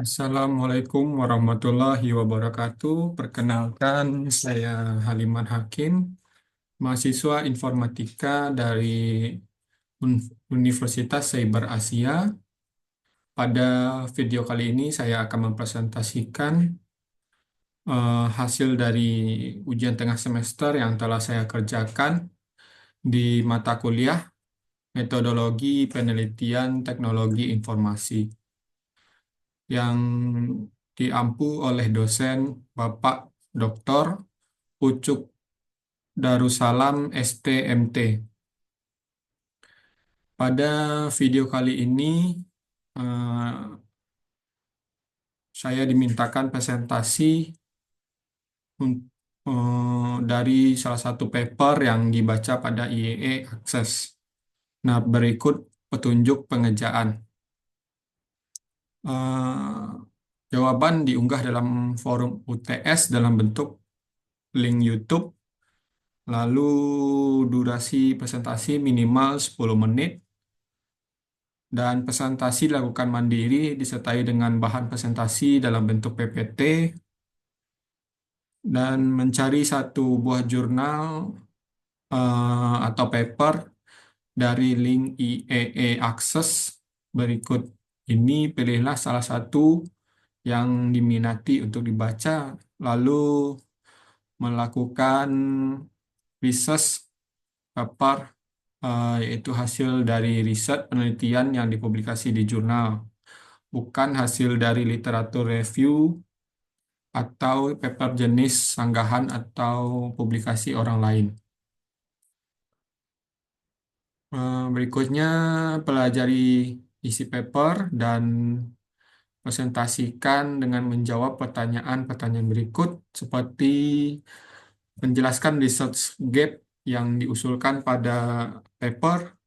Assalamualaikum warahmatullahi wabarakatuh. Perkenalkan, saya Haliman Hakim, mahasiswa informatika dari Universitas Cyber Asia. Pada video kali ini saya akan mempresentasikan hasil dari ujian tengah semester yang telah saya kerjakan di mata kuliah Metodologi Penelitian Teknologi Informasi yang diampu oleh dosen Bapak Dr. Ucuk Darussalam STMT. Pada video kali ini eh, saya dimintakan presentasi un- dari salah satu paper yang dibaca pada IEE Access. Nah, berikut petunjuk pengejaan. Eh, Jawaban diunggah dalam forum UTS dalam bentuk link YouTube. Lalu durasi presentasi minimal 10 menit dan presentasi dilakukan mandiri disertai dengan bahan presentasi dalam bentuk PPT dan mencari satu buah jurnal atau paper dari link IEE Access berikut ini. Pilihlah salah satu yang diminati untuk dibaca, lalu melakukan research paper, yaitu hasil dari riset penelitian yang dipublikasi di jurnal, bukan hasil dari literatur review atau paper jenis sanggahan atau publikasi orang lain. Berikutnya, pelajari isi paper dan presentasikan dengan menjawab pertanyaan-pertanyaan berikut seperti menjelaskan research gap yang diusulkan pada paper.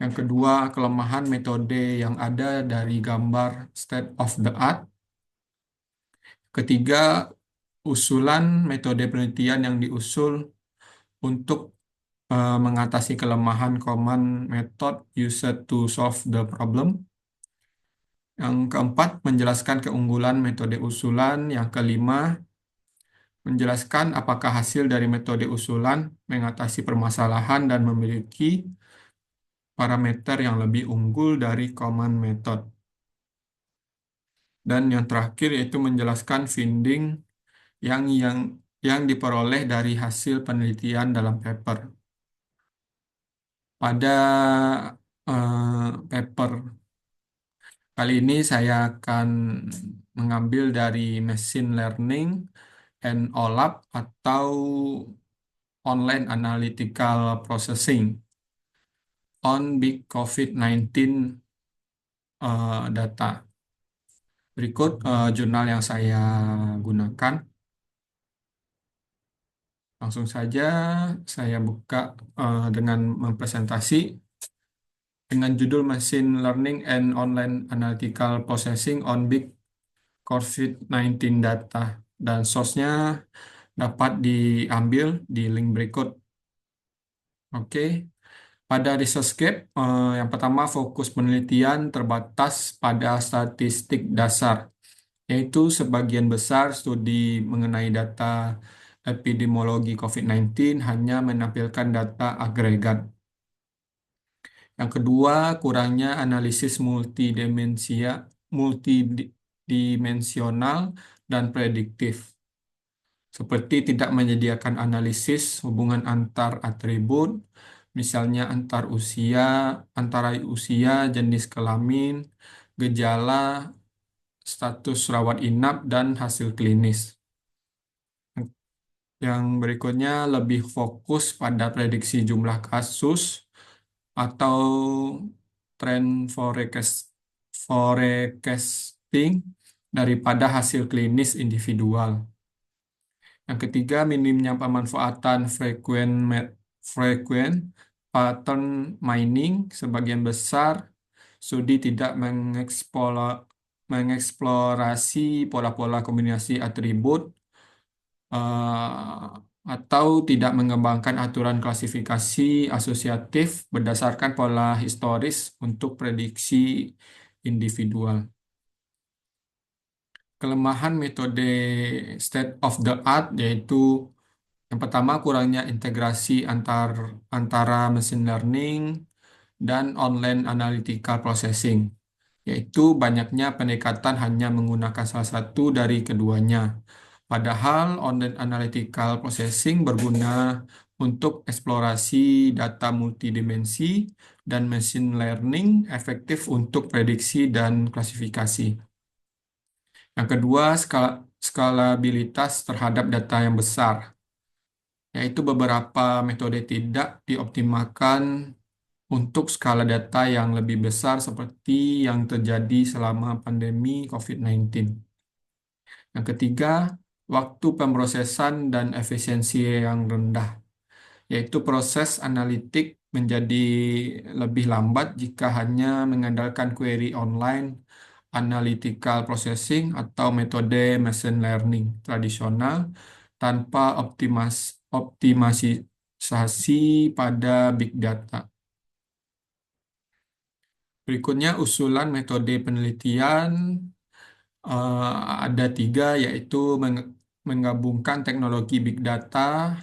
Yang kedua, kelemahan metode yang ada dari gambar state of the art. Ketiga, usulan metode penelitian yang diusul untuk mengatasi kelemahan common method used to solve the problem. Yang keempat, menjelaskan keunggulan metode usulan. Yang kelima, menjelaskan apakah hasil dari metode usulan mengatasi permasalahan dan memiliki parameter yang lebih unggul dari common method. Dan yang terakhir yaitu menjelaskan finding yang diperoleh dari hasil penelitian dalam paper. Pada paper kali ini saya akan mengambil dari machine learning and OLAP atau online analytical processing on big COVID-19 data. Berikut jurnal yang saya gunakan. Langsung saja saya buka dengan mempresentasi dengan judul Machine Learning and Online Analytical Processing on Big COVID-19 Data. Dan source-nya dapat diambil di link berikut. Oke, pada research gap, yang pertama fokus penelitian terbatas pada statistik dasar, yaitu sebagian besar studi mengenai data epidemiologi COVID-19 hanya menampilkan data agregat. Yang kedua, kurangnya analisis multidimensional dan prediktif, seperti tidak menyediakan analisis hubungan antar atribut, misalnya antara usia, jenis kelamin, gejala, status rawat inap, dan hasil klinis. Yang berikutnya lebih fokus pada prediksi jumlah kasus atau trend forecasting daripada hasil klinis individual. Yang ketiga, minimnya pemanfaatan frequent pattern mining. Sebagian besar studi tidak mengeksplorasi pola-pola kombinasi atribut atau tidak mengembangkan aturan klasifikasi asosiatif berdasarkan pola historis untuk prediksi individual. Kelemahan metode state of the art yaitu yang pertama kurangnya integrasi antara machine learning dan online analytical processing, yaitu banyaknya pendekatan hanya menggunakan salah satu dari keduanya. Padahal online analytical processing berguna untuk eksplorasi data multidimensi dan machine learning efektif untuk prediksi dan klasifikasi. Yang kedua, skalabilitas terhadap data yang besar, yaitu beberapa metode tidak dioptimalkan untuk skala data yang lebih besar seperti yang terjadi selama pandemi COVID-19. Yang ketiga, waktu pemrosesan dan efisiensi yang rendah, yaitu proses analitik menjadi lebih lambat jika hanya mengandalkan query online, analytical processing, atau metode machine learning tradisional tanpa optimasi pada big data. Berikutnya usulan metode penelitian ada tiga, yaitu menggabungkan teknologi big data,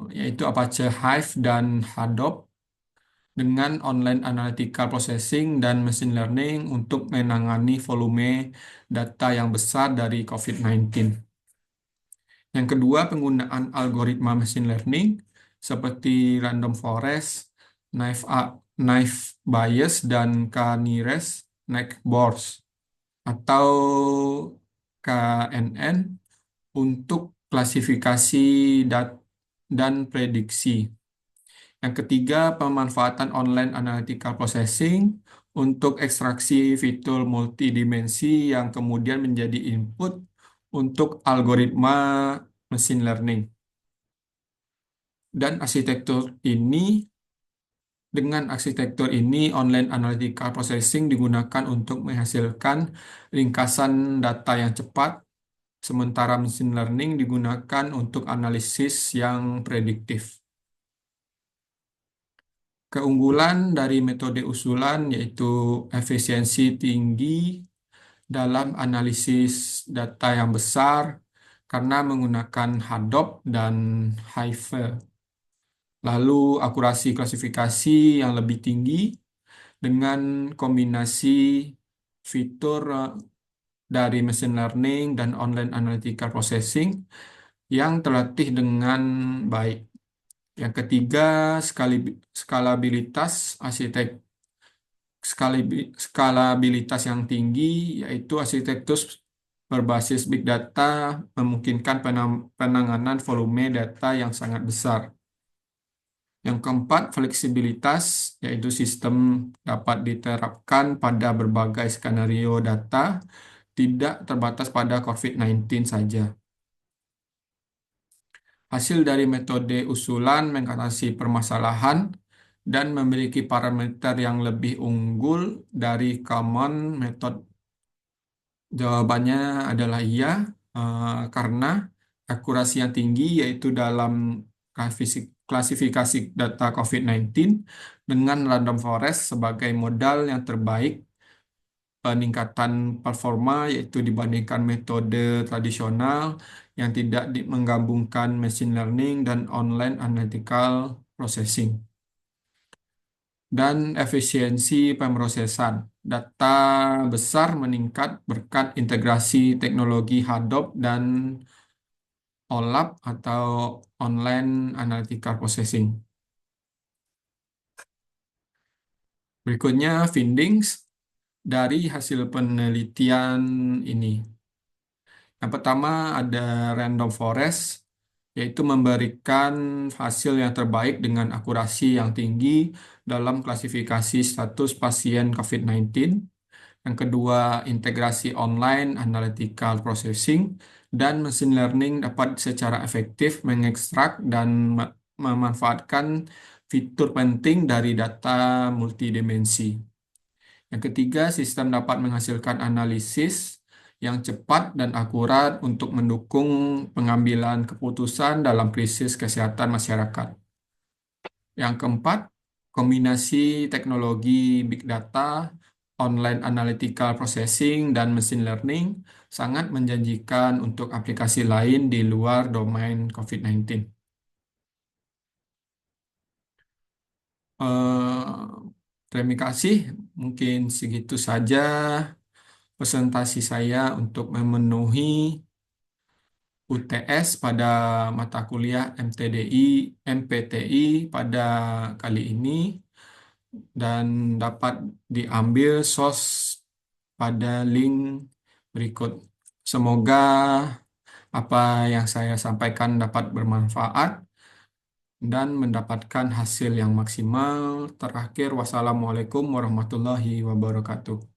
yaitu Apache Hive dan Hadoop, dengan online analytical processing dan machine learning untuk menangani volume data yang besar dari COVID-19. Yang kedua, penggunaan algoritma machine learning seperti random forest, naive Bayes, dan K-nearest next Bours atau KNN untuk klasifikasi dan prediksi. Yang ketiga, pemanfaatan online analytical processing untuk ekstraksi fitur multidimensi yang kemudian menjadi input untuk algoritma machine learning. Dan dengan arsitektur ini, online analytical processing digunakan untuk menghasilkan ringkasan data yang cepat, sementara machine learning digunakan untuk analisis yang prediktif. Keunggulan dari metode usulan yaitu efisiensi tinggi dalam analisis data yang besar karena menggunakan Hadoop dan Hive. Lalu akurasi klasifikasi yang lebih tinggi dengan kombinasi fitur dari machine learning dan online analytical processing yang terlatih dengan baik. Yang ketiga, skalabilitas skalabilitas yang tinggi, yaitu arsitektur berbasis big data memungkinkan penanganan volume data yang sangat besar. Yang keempat, fleksibilitas, yaitu sistem dapat diterapkan pada berbagai skenario data, tidak terbatas pada COVID-19 saja. Hasil dari metode usulan mengatasi permasalahan dan memiliki parameter yang lebih unggul dari common method. Jawabannya adalah iya, karena akurasi yang tinggi yaitu dalam klasifikasi data COVID-19 dengan random forest sebagai modal yang terbaik, peningkatan performa yaitu dibandingkan metode tradisional yang tidak menggabungkan machine learning dan online analytical processing. Dan efisiensi pemrosesan. Data besar meningkat berkat integrasi teknologi Hadoop dan OLAP atau Online Analytical Processing. Berikutnya findings dari hasil penelitian ini. Yang pertama ada random forest, yaitu memberikan hasil yang terbaik dengan akurasi yang tinggi dalam klasifikasi status pasien COVID-19. Yang kedua, integrasi online analytical processing dan machine learning dapat secara efektif mengekstrak dan memanfaatkan fitur penting dari data multidimensi. Yang ketiga, sistem dapat menghasilkan analisis yang cepat dan akurat untuk mendukung pengambilan keputusan dalam krisis kesehatan masyarakat. Yang keempat, kombinasi teknologi big data online analytical processing, dan machine learning sangat menjanjikan untuk aplikasi lain di luar domain COVID-19. Eh, Terima kasih. Mungkin segitu saja presentasi saya untuk memenuhi UTS pada mata kuliah MTDI, MPTI pada kali ini dan dapat diambil source pada link berikut. Semoga apa yang saya sampaikan dapat bermanfaat dan mendapatkan hasil yang maksimal. Terakhir, wassalamualaikum warahmatullahi wabarakatuh.